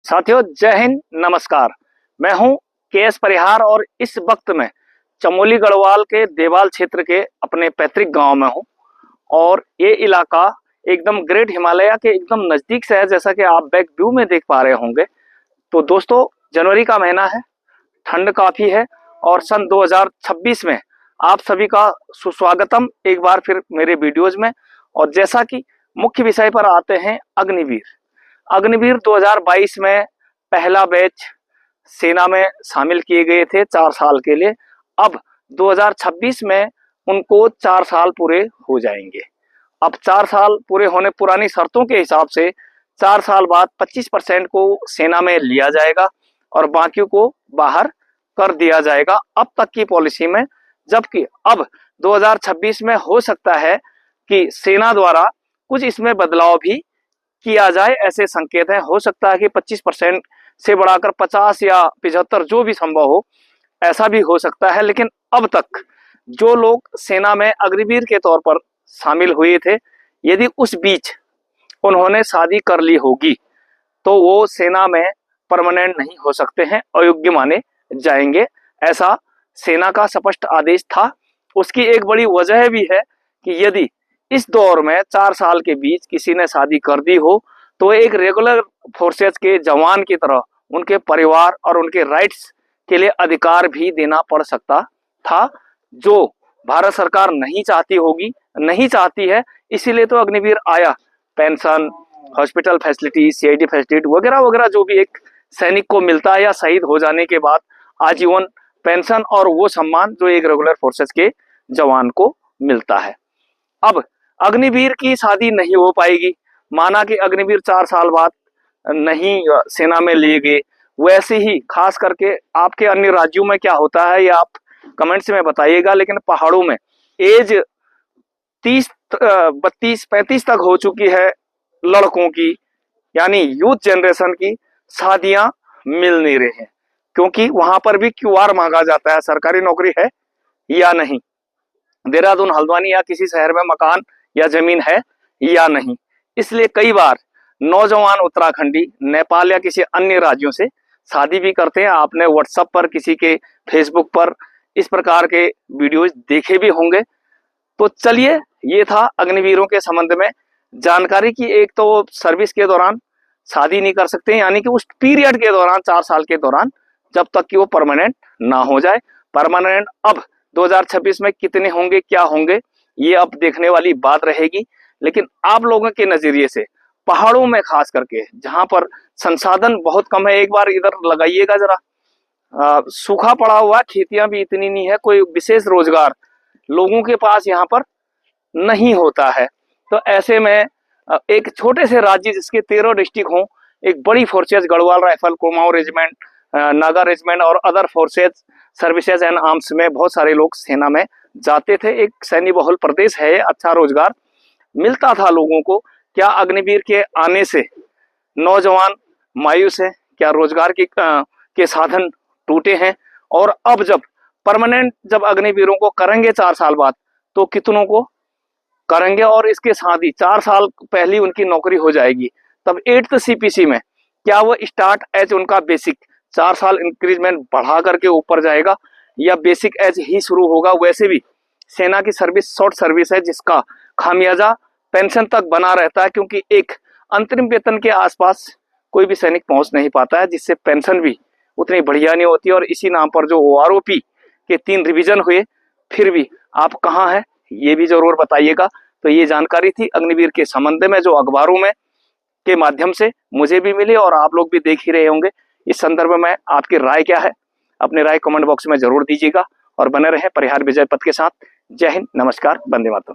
साथियों, जय हिंद, नमस्कार। मैं हूं के.एस. परिहार और इस वक्त मैं चमोली गढ़वाल के देवाल क्षेत्र के अपने पैतृक गांव में हूं। और ये इलाका एकदम ग्रेट हिमालय के एकदम नजदीक से है, जैसा कि आप बैक व्यू में देख पा रहे होंगे। तो दोस्तों, जनवरी का महीना है, ठंड काफी है और सन 2026 में आप सभी का सुस्वागतम एक बार फिर मेरे वीडियोज में। और जैसा कि मुख्य विषय पर आते हैं, अग्निवीर 2022 में पहला बैच सेना में शामिल किए गए थे 4 साल के लिए। अब 2026 में उनको 4 साल पूरे हो जाएंगे। अब 4 साल पूरे होने, पुरानी शर्तों के हिसाब से 4 साल बाद 25% को सेना में लिया जाएगा और बाकी को बाहर कर दिया जाएगा अब तक की पॉलिसी में। जबकि अब 2026 में हो सकता है कि सेना द्वारा कुछ इसमें बदलाव भी किया जाए, ऐसे संकेत हैं। हो सकता है कि 25% से बढ़ाकर 50 या 75 जो भी संभव हो, ऐसा भी हो सकता है। लेकिन अब तक जो लोग सेना में अग्निवीर के तौर पर शामिल हुए थे, यदि उस बीच उन्होंने शादी कर ली होगी तो वो सेना में परमानेंट नहीं हो सकते हैं, अयोग्य माने जाएंगे। ऐसा सेना का स्पष्ट आदेश था। उसकी एक बड़ी वजह भी है कि यदि इस दौर में 4 साल के बीच किसी ने शादी कर दी हो तो एक रेगुलर फोर्सेज के जवान की तरह उनके परिवार और उनके राइट्स के लिए अधिकार भी देना पड़ सकता था, जो भारत सरकार नहीं चाहती है। इसीलिए तो अग्निवीर आया। Pension, hospital facility, CID facility वगैरह वगैरह जो भी एक सैनिक को मिलता है या शहीद हो जाने के बाद आजीवन पेंशन और वो सम्मान जो एक रेगुलर फोर्सेज के जवान को मिलता है। अब अग्निवीर की शादी नहीं हो पाएगी। माना कि अग्निवीर 4 साल बाद नहीं सेना में लिए गए, वैसे ही खास करके आपके अन्य राज्यों में क्या होता है ये आप कमेंट्स में बताइएगा। लेकिन पहाड़ों में एज 30, 32, 35 तक हो चुकी है लड़कों की, यानी यूथ जनरेशन की शादियां मिल नहीं रही हैं, क्योंकि वहां पर भी क्यूआर मांगा जाता है, सरकारी नौकरी है या नहीं, देहरादून, हल्द्वानी या किसी शहर में मकान या जमीन है या नहीं। इसलिए कई बार नौजवान उत्तराखंडी नेपाल या किसी अन्य राज्यों से शादी भी करते हैं। आपने व्हाट्सएप पर, किसी के फेसबुक पर इस प्रकार के वीडियोज देखे भी होंगे। तो चलिए, ये था अग्निवीरों के संबंध में जानकारी की। एक तो सर्विस के दौरान शादी नहीं कर सकते, यानी कि उस पीरियड के दौरान, 4 साल के दौरान, जब तक कि वो परमानेंट ना हो जाए। परमानेंट अब 2026 में कितने होंगे, क्या होंगे, ये अब देखने वाली बात रहेगी। लेकिन आप लोगों के नजरिए से पहाड़ों में खास करके जहां पर संसाधन बहुत कम है, एक बार इधर लगाइएगा जरा, सूखा पड़ा हुआ, खेतियां भी इतनी नहीं है, कोई विशेष रोजगार लोगों के पास यहाँ पर नहीं होता है। तो ऐसे में एक छोटे से राज्य जिसके 13 डिस्ट्रिक्ट हों, एक बड़ी forces, Garhwal rifle, Kumaon regiment, Naga regiment और other forces, services and arms में बहुत सारे लोग सेना में जाते थे। एक सैन्य बहुल प्रदेश है, अच्छा रोजगार मिलता था लोगों को। क्या अग्निवीर के आने से नौजवान मायूस है? क्या रोजगार के साधन टूटे हैं? और अब जब परमानेंट जब अग्निवीरों को करेंगे 4 साल बाद, तो कितनों को करेंगे? और इसके साथ ही 4 साल पहले उनकी नौकरी हो जाएगी। तब 8th सीपीसी में क्या वो स्टार्ट एज उनका बेसिक 4 साल इंक्रीजमेंट बढ़ा करके ऊपर जाएगा, या बेसिक एज ही शुरू होगा? वैसे भी सेना की सर्विस शॉर्ट सर्विस है, जिसका खामियाजा पेंशन तक बना रहता है, क्योंकि एक अंतरिम वेतन के आसपास कोई भी सैनिक पहुंच नहीं पाता है, जिससे पेंशन भी उतनी बढ़िया नहीं होती। और इसी नाम पर जो ओआरओपी के 3 रिवीजन हुए, फिर भी आप कहाँ हैं, ये भी जरूर बताइएगा। तो ये जानकारी थी अग्निवीर के संबंध में, जो अखबारों में के माध्यम से मुझे भी मिली और आप लोग भी देख ही रहे होंगे। इस संदर्भ में आपकी राय क्या है? अपनी राय कमेंट बॉक्स में जरूर दीजिएगा और बने रहें परिहार विजय पथ के साथ। जय हिंद, नमस्कार, वंदे मातरम।